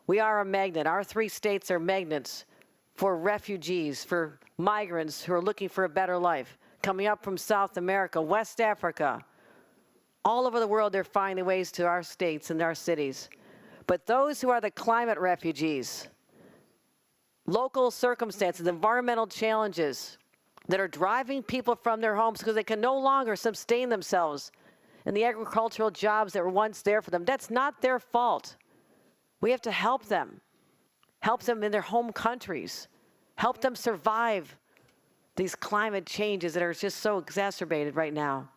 we are a magnet. Our 3 states are magnets for refugees, for migrants who are looking for a better life, coming up from South America, West Africa. All over the world, they're finding ways to our states and our cities. But those who are the climate refugees, local circumstances, environmental challenges that are driving people from their homes because they can no longer sustain themselves in the agricultural jobs that were once there for them, that's not their fault. We have to help them in their home countries, help them survive these climate changes that are just so exacerbated right now.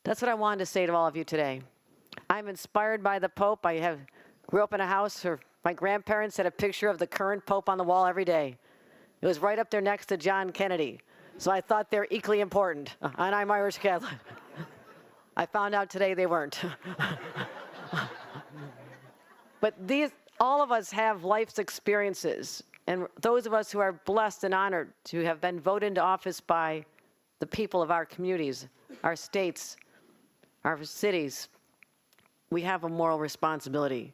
That's what I wanted to say to all of you today. I'm inspired by the Pope. Grew up in a house where my grandparents had a picture of the current Pope on the wall every day. It was right up there next to John Kennedy. So I thought they're equally important, and I'm Irish Catholic. I found out today they weren't. But all of us have life's experiences, and those of us who are blessed and honored to have been voted into office by the people of our communities, our states, our cities, we have a moral responsibility.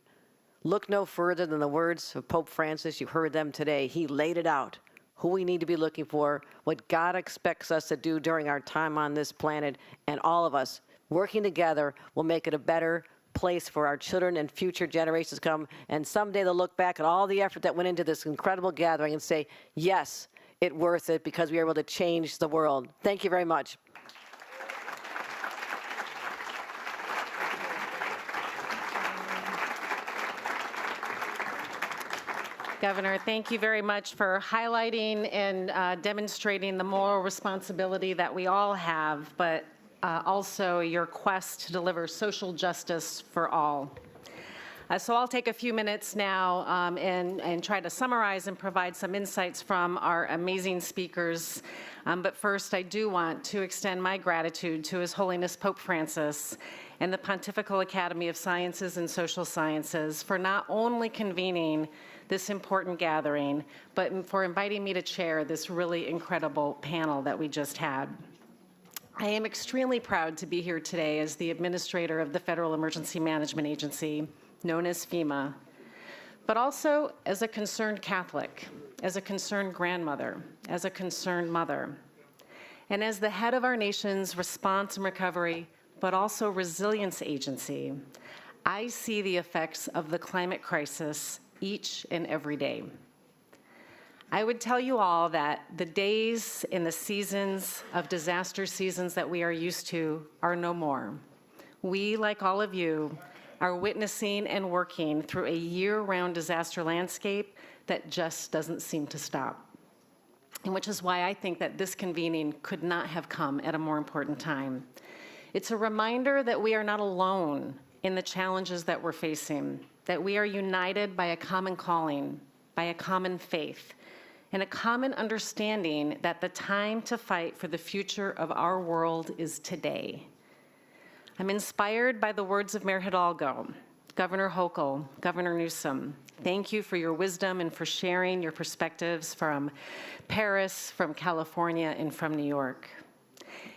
Look no further than the words of Pope Francis. You heard them today. He laid it out, who we need to be looking for, what God expects us to do during our time on this planet, and all of us working together will make it a better place for our children and future generations to come. And someday they'll look back at all the effort that went into this incredible gathering and say, yes, it's worth it because we were able to change the world. Thank you very much. Governor, thank you very much for highlighting and demonstrating the moral responsibility that we all have, but also your quest to deliver social justice for all. So I'll take a few minutes now and try to summarize and provide some insights from our amazing speakers. But first, I do want to extend my gratitude to His Holiness Pope Francis and the Pontifical Academy of Sciences and Social Sciences for not only convening this important gathering, but for inviting me to chair this really incredible panel that we just had. I am extremely proud to be here today as the administrator of the Federal Emergency Management Agency, known as FEMA, but also as a concerned Catholic, as a concerned grandmother, as a concerned mother, and as the head of our nation's response and recovery, but also resilience agency. I see the effects of the climate crisis each and every day. I would tell you all that the days and the seasons of disaster seasons that we are used to are no more. We, like all of you, are witnessing and working through a year-round disaster landscape that just doesn't seem to stop. And which is why I think that this convening could not have come at a more important time. It's a reminder that we are not alone in the challenges that we're facing, that we are united by a common calling, by a common faith, and a common understanding that the time to fight for the future of our world is today. I'm inspired by the words of Mayor Hidalgo, Governor Hochul, Governor Newsom. Thank you for your wisdom and for sharing your perspectives from Paris, from California, and from New York.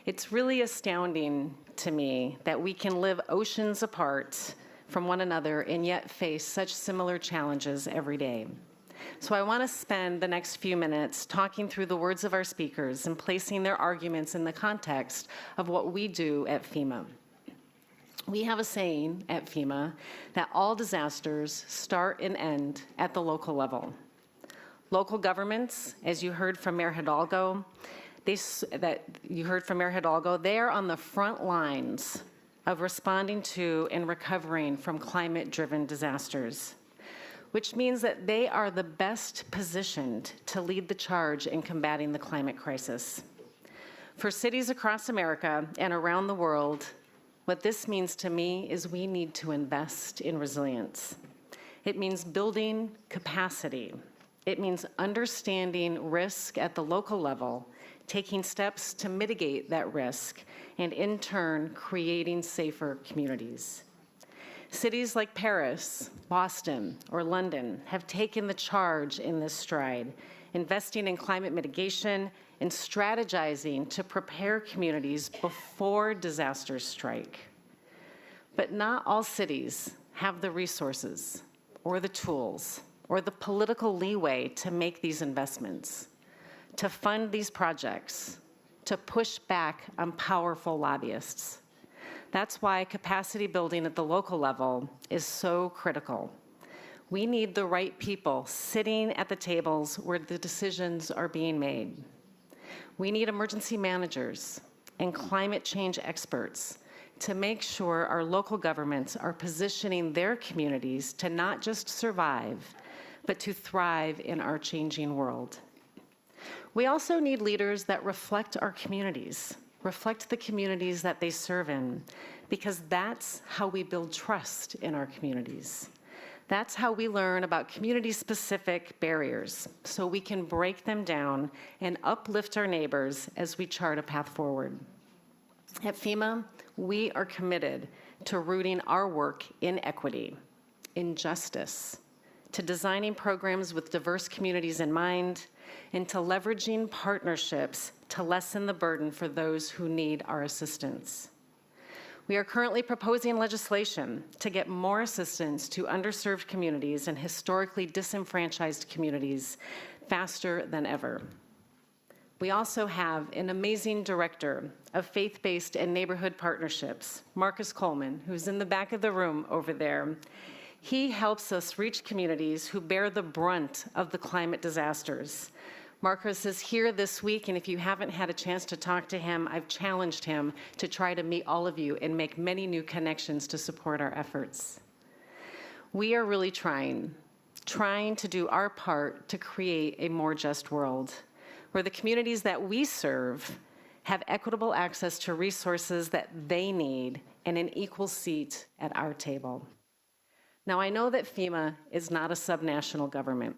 It's really astounding to me that we can live oceans apart from one another and yet face such similar challenges every day. So I want to spend the next few minutes talking through the words of our speakers and placing their arguments in the context of what we do at FEMA. We have a saying at FEMA that all disasters start and end at the local level. Local governments, as you heard from Mayor Hidalgo, they are on the front lines of responding to and recovering from climate-driven disasters, which means that they are the best positioned to lead the charge in combating the climate crisis. For cities across America and around the world, what this means to me is we need to invest in resilience. It means building capacity. It means understanding risk at the local level, taking steps to mitigate that risk, and in turn, creating safer communities. Cities like Paris, Boston, or London have taken the charge in this stride, investing in climate mitigation and strategizing to prepare communities before disasters strike. But not all cities have the resources or the tools or the political leeway to make these investments, to fund these projects, to push back on powerful lobbyists. That's why capacity building at the local level is so critical. We need the right people sitting at the tables where the decisions are being made. We need emergency managers and climate change experts to make sure our local governments are positioning their communities to not just survive, but to thrive in our changing world. We also need leaders that reflect our communities, reflect the communities that they serve in, because that's how we build trust in our communities. That's how we learn about community-specific barriers, so we can break them down and uplift our neighbors as we chart a path forward. At FEMA, we are committed to rooting our work in equity, in justice, to designing programs with diverse communities in mind, and to leveraging partnerships to lessen the burden for those who need our assistance. We are currently proposing legislation to get more assistance to underserved communities and historically disenfranchised communities faster than ever. We also have an amazing director of faith-based and neighborhood partnerships, Marcus Coleman, who's in the back of the room over there. He helps us reach communities who bear the brunt of the climate disasters. Marcus is here this week, and if you haven't had a chance to talk to him, I've challenged him to try to meet all of you and make many new connections to support our efforts. We are really trying to do our part to create a more just world, where the communities that we serve have equitable access to resources that they need and an equal seat at our table. Now, I know that FEMA is not a subnational government,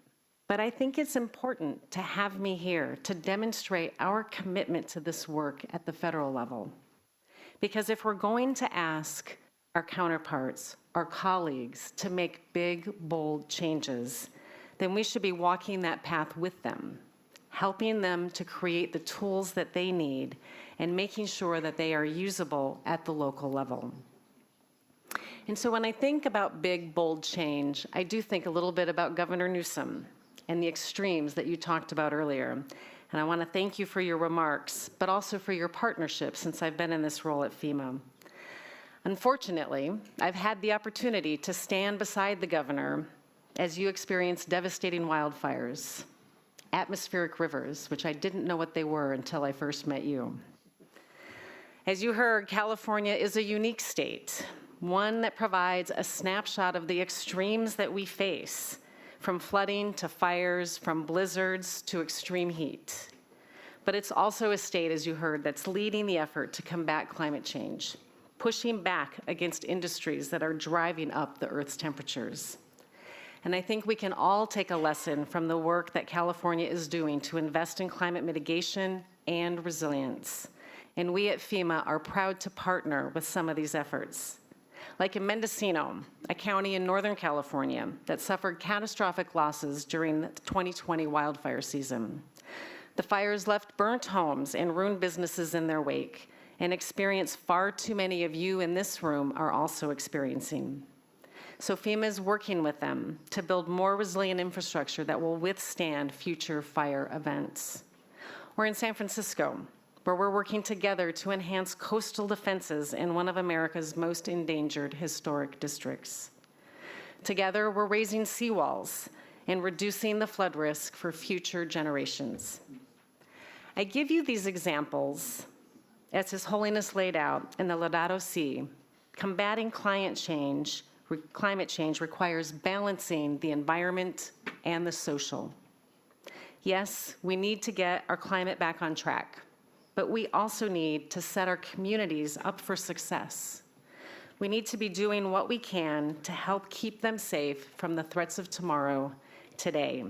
but I think it's important to have me here to demonstrate our commitment to this work at the federal level. Because if we're going to ask our counterparts, our colleagues, to make big, bold changes, then we should be walking that path with them, helping them to create the tools that they need and making sure that they are usable at the local level. And so when I think about big, bold change, I do think a little bit about Governor Newsom and the extremes that you talked about earlier. And I want to thank you for your remarks, but also for your partnership since I've been in this role at FEMA. Unfortunately, I've had the opportunity to stand beside the governor as you experience devastating wildfires, atmospheric rivers, which I didn't know what they were until I first met you. As you heard, California is a unique state, one that provides a snapshot of the extremes that we face, from flooding to fires, from blizzards to extreme heat. But it's also a state, as you heard, that's leading the effort to combat climate change, pushing back against industries that are driving up the Earth's temperatures. And I think we can all take a lesson from the work that California is doing to invest in climate mitigation and resilience. And we at FEMA are proud to partner with some of these efforts. Like in Mendocino, a county in Northern California that suffered catastrophic losses during the 2020 wildfire season. The fires left burnt homes and ruined businesses in their wake, an experience far too many of you in this room are also experiencing. So FEMA is working with them to build more resilient infrastructure that will withstand future fire events. Or in San Francisco, where we're working together to enhance coastal defenses in one of America's most endangered historic districts. Together, we're raising seawalls and reducing the flood risk for future generations. I give you these examples as His Holiness laid out in the Laudato Si. Combating climate change requires balancing the environment and the social. Yes, we need to get our climate back on track, but we also need to set our communities up for success. We need to be doing what we can to help keep them safe from the threats of tomorrow, today.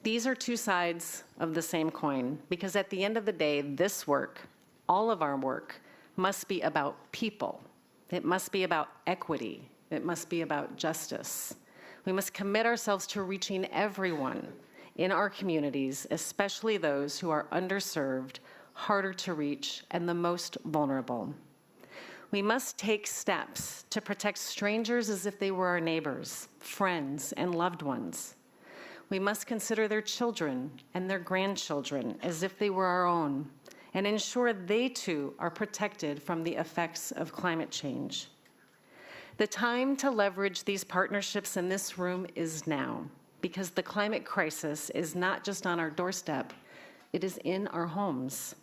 These are two sides of the same coin, because at the end of the day, this work, all of our work, must be about people. It must be about equity. It must be about justice. We must commit ourselves to reaching everyone in our communities, especially those who are underserved, harder to reach, and the most vulnerable. We must take steps to protect strangers as if they were our neighbors, friends, and loved ones. We must consider their children and their grandchildren as if they were our own, and ensure they too are protected from the effects of climate change. The time to leverage these partnerships in this room is now, because the climate crisis is not just on our doorstep, it is in our homes.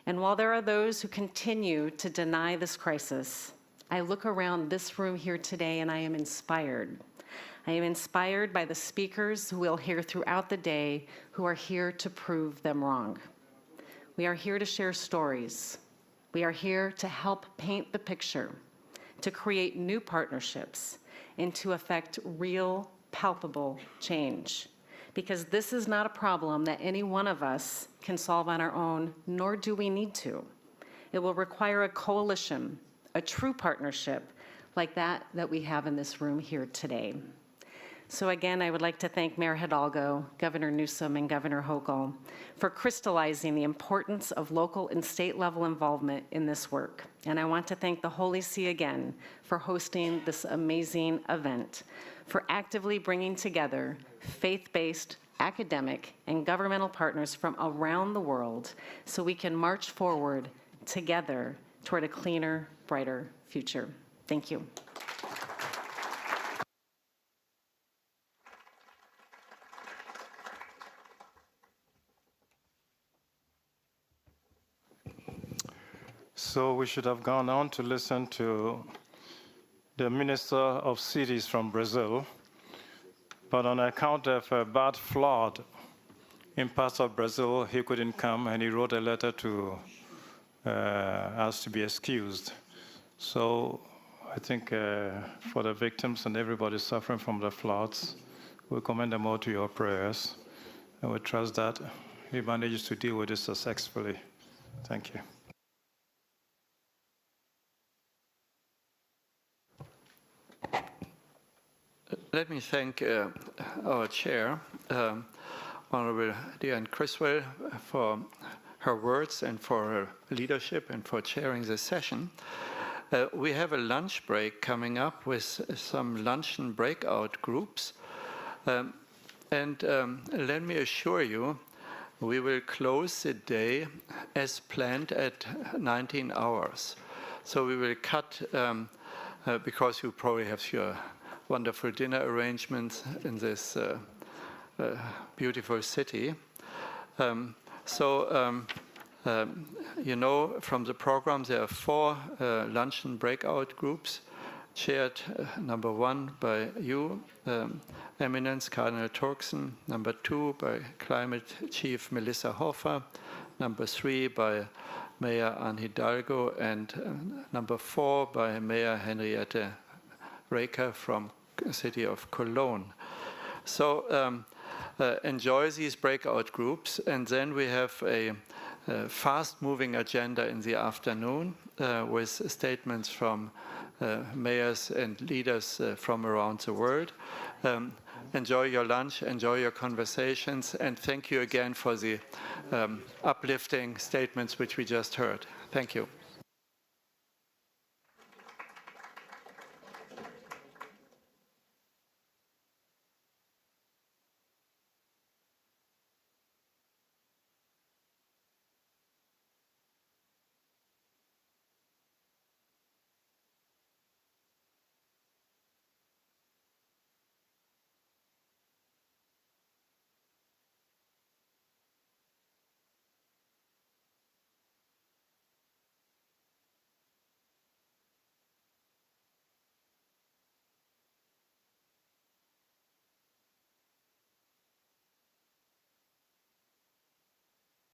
And while there are those who continue to deny this crisis, I look around this room here today and I am inspired. I am inspired by the speakers who we'll hear throughout the day who are here to prove them wrong. We are here to share stories. We are here to help paint the picture, to create new partnerships, and to affect real, palpable change. Because this is not a problem that any one of us can solve on our own, nor do we need to. It will require a coalition, a true partnership, like that we have in this room here today. So again, I would like to thank Mayor Hidalgo, Governor Newsom, and Governor Hochul for crystallizing the importance of local and state level involvement in this work. And I want to thank the Holy See again for hosting this amazing event, for actively bringing together faith-based, academic, and governmental partners from around the world so we can march forward together toward a cleaner, brighter future. Thank you. So we should have gone on to listen to the Minister of Cities from Brazil, but on account of a bad flood in parts of Brazil, he couldn't come, and he wrote a letter to ask to be excused. So I think for the victims and everybody suffering from the floods, we commend them all to your prayers, and we trust that he manages to deal with this successfully. Thank you. Let me thank our chair, Honorable Diane Criswell, for her words and for her leadership and for chairing this session. We have a lunch break coming up with some luncheon breakout groups. And let me assure you, we will close the day as planned at 19 hours. So we will cut, because you probably have your wonderful dinner arrangements in this beautiful city. You know, from the program, there are 4 luncheon breakout groups, chaired number 1 by you, Eminence Cardinal Turkson, number 2 by Climate Chief Melissa Hofer, number 3 by Mayor Anne Hidalgo, and number 4 by Mayor Henriette Reker from the city of Cologne. So enjoy these breakout groups, and then we have a fast-moving agenda in the afternoon with statements from mayors and leaders from around the world. Enjoy your lunch, enjoy your conversations, and thank you again for the uplifting statements which we just heard. Thank you.